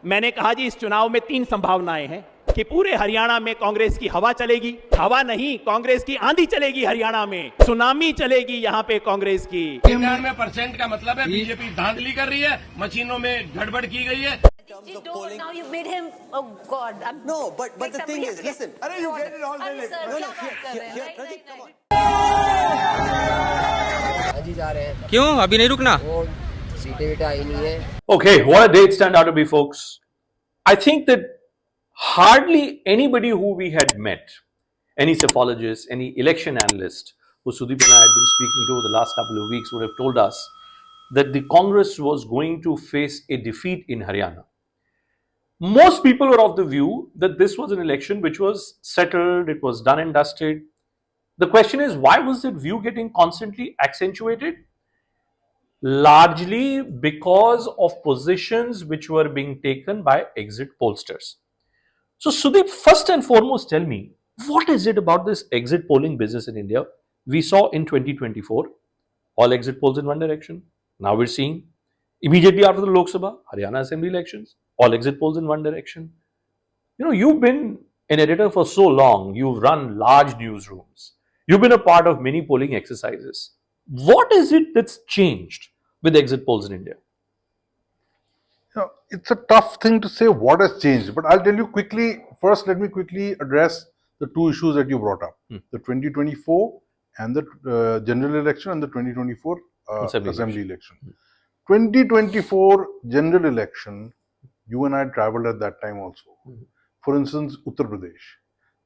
मैंने कहा जी इस चुनाव में 3 संभावनाएं हैं कि पूरे हरियाणा में कांग्रेस की हवा चलेगी, हवा नहीं कांग्रेस की आंधी चलेगी, हरियाणा में सुनामी चलेगी यहाँ पे कांग्रेस की। 99% का मतलब है बीजेपी धांधली कर रही है, मशीनों में गड़बड़ की गई है। Now you made him, oh God. No, but the thing is, listen. Arey, you get it all the way. Here, Pradeep, come on. अजी जा रहे हैं। क्यों अभी नहीं रुकना? वो सीटें वीटें आई नहीं है। Okay, what a day it's turned out to be, folks. I think that hardly anybody who we had met, any psephologist, any election analyst who Sudeep and I had been speaking to the last couple of weeks would have told us that the Congress was going to face a defeat in Haryana. Most people were of the view that this was an election which was settled, it was done and dusted. The question is, why was that view getting constantly accentuated? Largely because of positions which were being taken by exit pollsters. So Sudeep, first and foremost, tell me, what is it about this exit polling business in India? We saw in 2024, all exit polls in one direction. Now we're seeing immediately after the Lok Sabha, Haryana Assembly elections, all exit polls in one direction. You know, you've been an editor for so long, you've run large newsrooms, you've been a part of many polling exercises. What is it that's changed with exit polls in India? You know, it's a tough thing to say what has changed, but I'll tell you quickly. First, let me quickly address the two issues that you brought up: the 2024 and the general election, and the 2024 assembly election. 2024 general election, you and I traveled at that time also. For instance, Uttar Pradesh.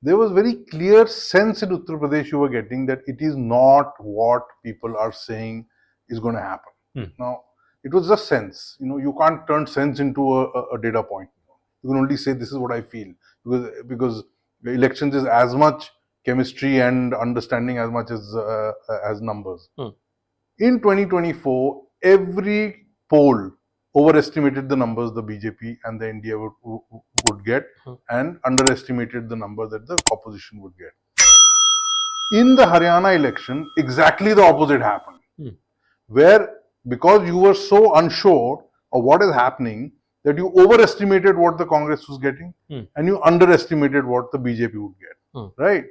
There was very clear sense in Uttar Pradesh you were getting that it is not what people are saying is going to happen. Now, it was just sense. You know, you can't turn sense into a data point. You can only say this is what I feel, because the elections is as much chemistry and understanding as much as numbers. In 2024, every poll overestimated the numbers the BJP and the India would get and underestimated the number that the opposition would get. In the Haryana election, exactly the opposite happened, where because you were so unsure of what is happening that you overestimated what the Congress was getting and you underestimated what the BJP would get. Right?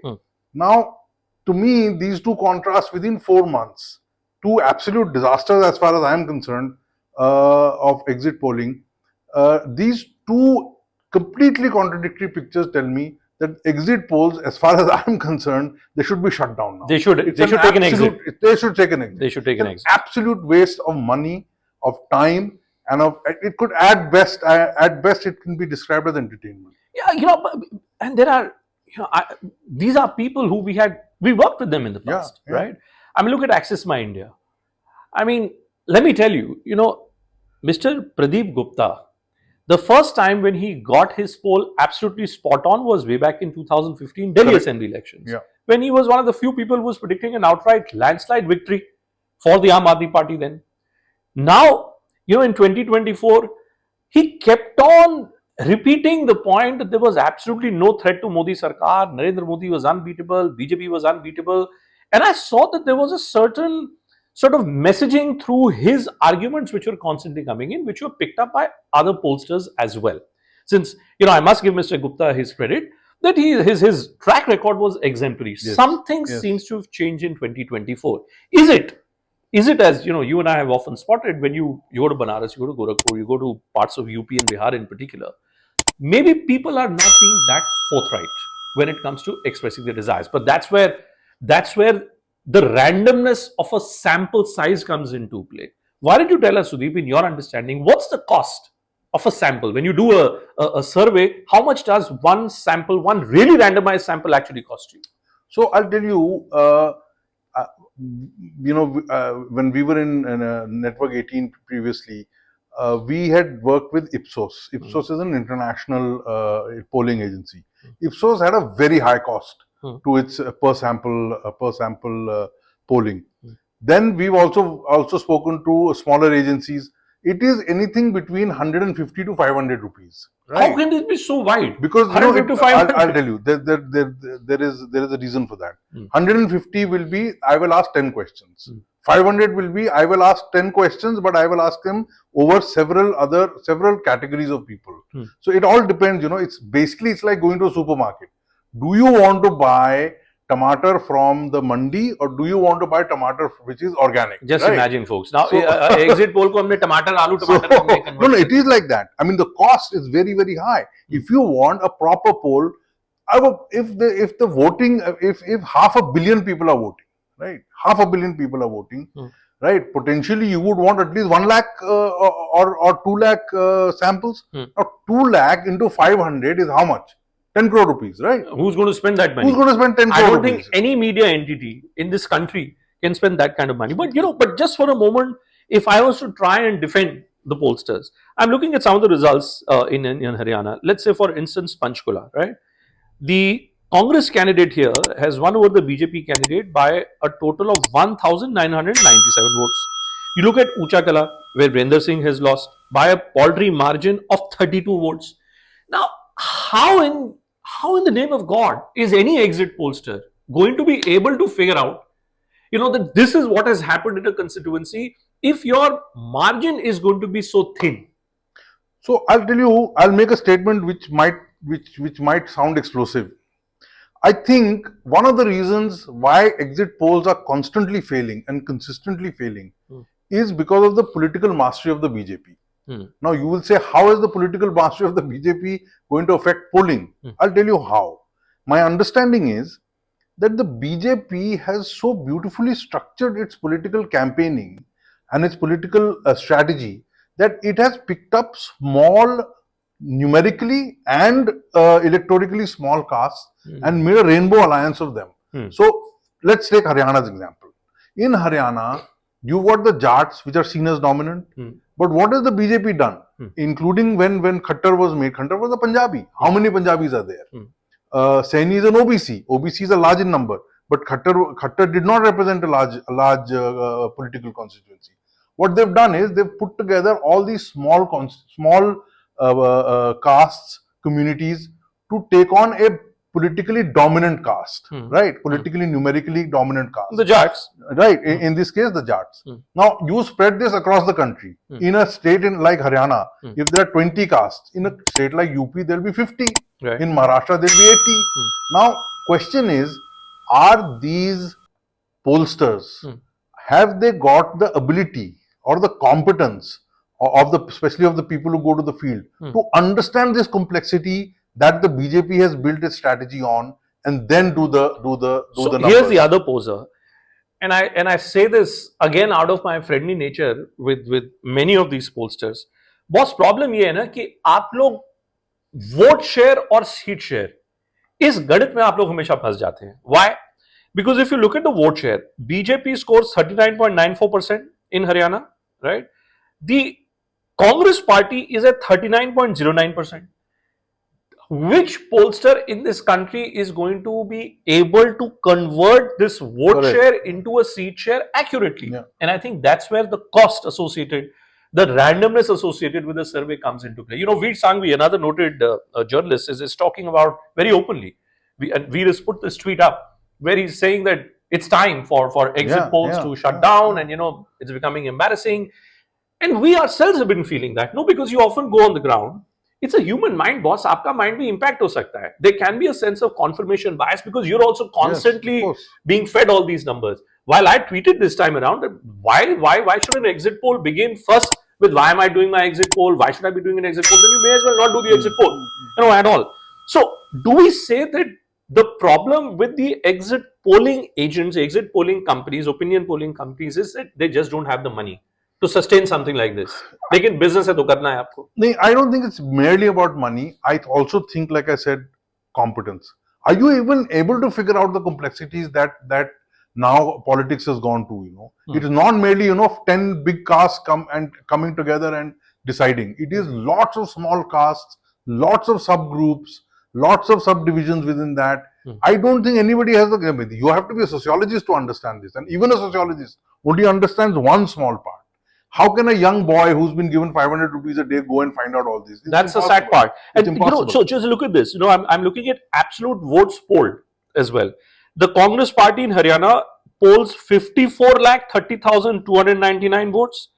Now, to me, these two contrasts within 4 months, two absolute disasters as far as I am concerned of exit polling. These two completely contradictory pictures tell me that exit polls, as far as I am concerned, they should be shut down now. They should take an exit. They should take an exit. They should take an exit. Absolute waste of money, of time, and it could at best it can be described as entertainment. Yeah, you know, and there are, you know, these are people who we worked with them in the past, right? I mean, look at Access My India. I mean, let me tell you, you know, Mr. Pradeep Gupta, the first time when he got his poll absolutely spot on was way back in 2015 Delhi Assembly elections, when he was one of the few people who was predicting an outright landslide victory for the Aam Aadmi Party then. Now, you know, in 2024, he kept on repeating the point that there was absolutely no threat to Modi Sarkar, Narendra Modi was unbeatable, BJP was unbeatable. And I saw that there was a certain sort of messaging through his arguments which were constantly coming in, which were picked up by other pollsters as well. Since, you know, I must give Mr. Gupta his credit that his track record was exemplary. Something seems to have changed in 2024. Is it as, you know, you and I have often spotted, when you go to Banaras, you go to Gorakhpur, you go to parts of UP and Bihar in particular, maybe people are not being that forthright when it comes to expressing their desires. But that's where the randomness of a sample size comes into play. Why don't you tell us, Sudeep, in your understanding, what's the cost of a sample? When you do a survey, how much does one sample, one really randomized sample actually cost you? So I'll tell you, you know, when we were in Network 18 previously, we had worked with Ipsos. Ipsos is an international polling agency. Ipsos had a very high cost to its per sample polling. Then we've also spoken to smaller agencies. It is anything between 150 to 500 rupees. Right? How can this be so wide? Because, you know, I'll tell you, there is a reason for that. 150 will be, I will ask 10 questions. 500 will be, I will ask 10 questions, but I will ask them over several categories of people. So it all depends, it's basically, it's like going to a supermarket. Do you want to buy tomato from the mandi or do you want to buy tomato which is organic? Just right? imagine, folks. Now, exit poll ko humne tomato, aloo tomato mein convert No, it is like that. I mean, the cost is very, very high. If you want a proper poll, if the voting, if 500 million people are voting, right? 500 million people are voting, right? Potentially, you would want at least 1 lakh or 2 lakh samples. Now, 2 lakh into 500 is how much? 10 crore rupees, right? Who's going to spend that money? Who's going to spend 10 crore I don't rupees? think any media entity in this country can spend that kind of money. But but just for a moment, if I was to try and defend the pollsters, I'm looking at some of the results in Haryana. Let's say, for instance, Panchkula, right? The Congress candidate here has won over the BJP candidate by a total of 1,997 votes. You look at Uchakala, where Brender Singh has lost by a paltry margin of 32 votes. Now, how in the name of God is any exit pollster going to be able to figure out, that this is what has happened in a constituency if your margin is going to be so thin? So I'll tell you, I'll make a statement which might sound explosive. I think one of the reasons why exit polls are constantly failing and consistently failing is because of the political mastery of the BJP. Now you will say, how is the political mastery of the BJP going to affect polling? I'll tell you how. My understanding is that the BJP has so beautifully structured its political campaigning and its political strategy that it has picked up small, numerically and electorally small castes and made a rainbow alliance of them. So let's take Haryana's example. In Haryana, you've got the Jats, which are seen as dominant. But what has the BJP done? Including when Khattar was made. Khattar was a Punjabi. How many Punjabis are there? Saini is an OBC. OBC is a large in number. But Khattar did not represent a large political constituency. What they've done is they've put together all these small castes, communities to take on a politically dominant caste, right? Politically, numerically dominant caste. The Jats. Right. In this case, the Jats. Now, you spread this across the country. In a state like Haryana, if there are 20 castes, in a state like UP, there will be 50. Right. In Maharashtra, there will be 80. Now, question is, are these pollsters, have they got the ability or the competence especially of the people who go to the field to understand this complexity that the BJP has built its strategy on, and then do the numbers? Here's the other poser, and I say this again out of my friendly nature with many of these pollsters. Boss, problem ये है ना कि आप लोग vote share और seat share इस गणित में आप लोग हमेशा फंस जाते हैं. Why? Because if you look at the vote share, BJP scores 39.94% in Haryana, right? The Congress party is at 39.09%. Which pollster in this country is going to be able to convert this vote share into a seat share accurately? Yeah. And I think that's where the cost associated, the randomness associated with the survey comes into play. Veer Sanghvi, another noted journalist, is talking about very openly. Veer has put this tweet up where he's saying that it's time for exit polls to shut down, and it's becoming embarrassing. And we ourselves have been feeling that, because you often go on the ground. It's a human mind, boss. Aapka mind bhi impact ho sakta hai. There can be a sense of confirmation bias because you're also constantly being fed all these numbers. While I tweeted this time around, why should an exit poll begin first with why am I doing my exit poll? Why should I be doing an exit poll? Then you may as well not do the exit poll, at all. So, do we say that the problem with the exit polling agents, exit polling companies, opinion polling companies is that they just don't have the money to sustain something like this? Lekin business hai to karna hai aapko. No, I don't think it's merely about money. I also think, like I said, competence. Are you even able to figure out the complexities that now politics has gone to? It is not merely 10 big castes coming together and deciding. It is lots of small castes, lots of subgroups, lots of subdivisions within that. I don't think anybody has you have to be a sociologist to understand this, and even a sociologist only understands one small part. How can a young boy who's been given 500 rupees a day go and find out all this? That's the sad part. And so just look at this. I'm looking at absolute votes polled as well. The Congress party in Haryana, polls 54,30,299 votes.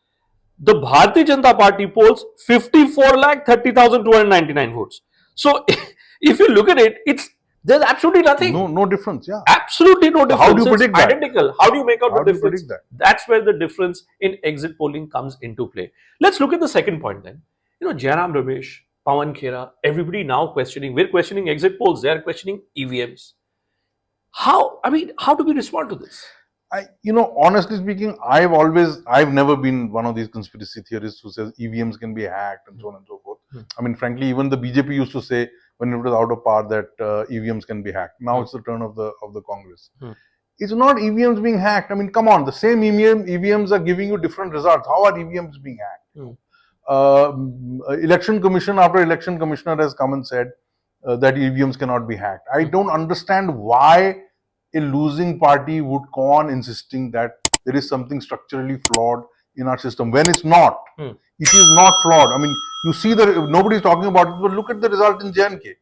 The Bharatiya Janata Party polls 54,30,299 votes. So if you look at it, there's absolutely nothing. No difference. Yeah. Absolutely no difference. How do you predict It's that? identical. How do you make out How the do you difference? predict that? That's where the difference in exit polling comes into play. Let's look at the second point then. Jairam Ramesh, Pawan Khera, everybody now questioning. We're questioning exit polls. They're questioning EVMs. How do we respond to this? Honestly speaking, I've never been one of these conspiracy theorists who says EVMs can be hacked and so on and so forth. I mean, frankly, even the BJP used to say when it was out of power that EVMs can be hacked. Now it's the turn of the Congress. It's not EVMs being hacked. I mean, come on, the same EVMs are giving you different results. How are EVMs being hacked? Election commission after election commissioner has come and said that EVMs cannot be hacked. I don't understand why a losing party would go on insisting that there is something structurally flawed in our system when it's not. It is not flawed. I mean, you see nobody's talking about it, but look at the result in J&K.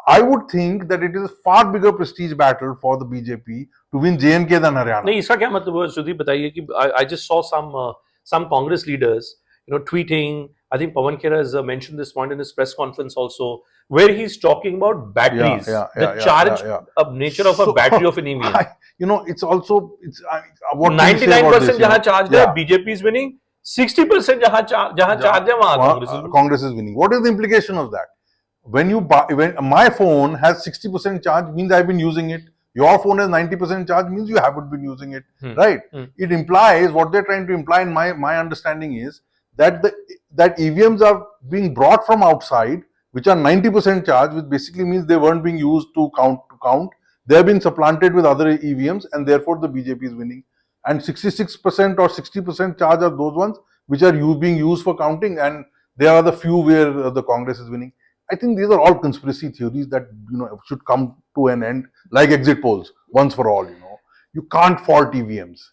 I would think that it is a far bigger prestige battle for the BJP to win J&K than Haryana. नहीं, इसका क्या मतलब है? सुदीप बताइए कि I just saw some Congress leaders, tweeting. I think Pawan Khera has mentioned this point in his press conference also, where he's talking about batteries, the charge nature of a battery of an EVM. It's also what 99% जहाँ charge है, BJP is winning. 60% जहाँ charge है, वहाँ Congress is winning. What is the implication of that? When my phone has 60% charge, means I've been using it. Your phone has 90% charge, means you haven't been using it, right? It implies, what they're trying to imply in my understanding is that that EVMs are being brought from outside, which are 90% charge, which basically means they weren't being used to count. They have been supplanted with other EVMs, and therefore the BJP is winning. And 66% or 60% charge are those ones which are being used for counting, and there are the few where the Congress is winning. I think these are all conspiracy theories that should come to an end, like exit polls, once for all. You can't fault EVMs.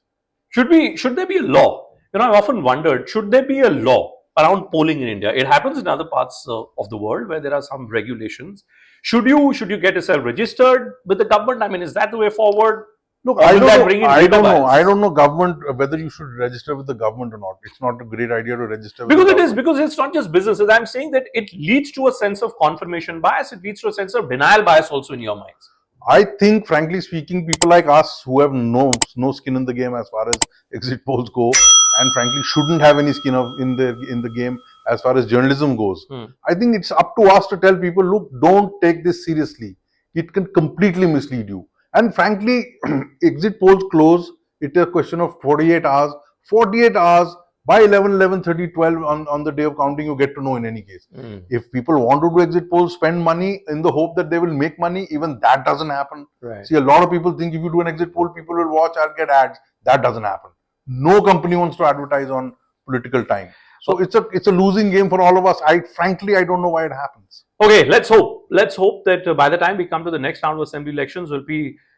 Should there be a law? I've often wondered, should there be a law around polling in India? It happens in other parts of the world where there are some regulations. Should you get yourself registered with the government? I mean, is that the way forward? Look, I don't know government whether you should register with the government or not. It's not a great idea to register with because it's not just businesses. I'm saying that it leads to a sense of confirmation bias. It leads to a sense of denial bias also in your minds. I think, frankly speaking, people like us who have no skin in the game as far as exit polls go, and frankly shouldn't have any skin in the game as far as journalism goes. I think it's up to us to tell people, look, don't take this seriously. It can completely mislead you. And frankly, exit polls close. It's a question of 48 hours. 48 hours by 11:30, 12 on the day of counting, you get to know in any case. If people want to do exit polls, spend money in the hope that they will make money, even that doesn't happen. Right. See, a lot of people think if you do an exit poll, people will watch and get ads. That doesn't happen. No company wants to advertise on political time. So it's a losing game for all of us. I don't know why it happens. Okay, let's hope that by the time we come to the next round of assembly elections,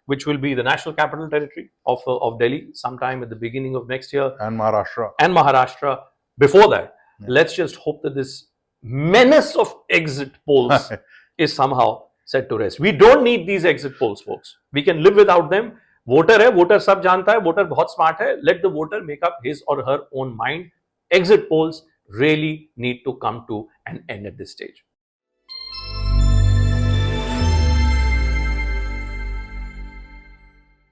which will be the national capital territory of Delhi sometime at the beginning of next year, and Maharashtra. Before that, let's just hope that this menace of exit polls is somehow set to rest. We don't need these exit polls, folks. We can live without them. Voter है, voter सब जानता है, voter बहुत smart है. Let the voter make up his or her own mind. Exit polls really need to come to an end at this stage.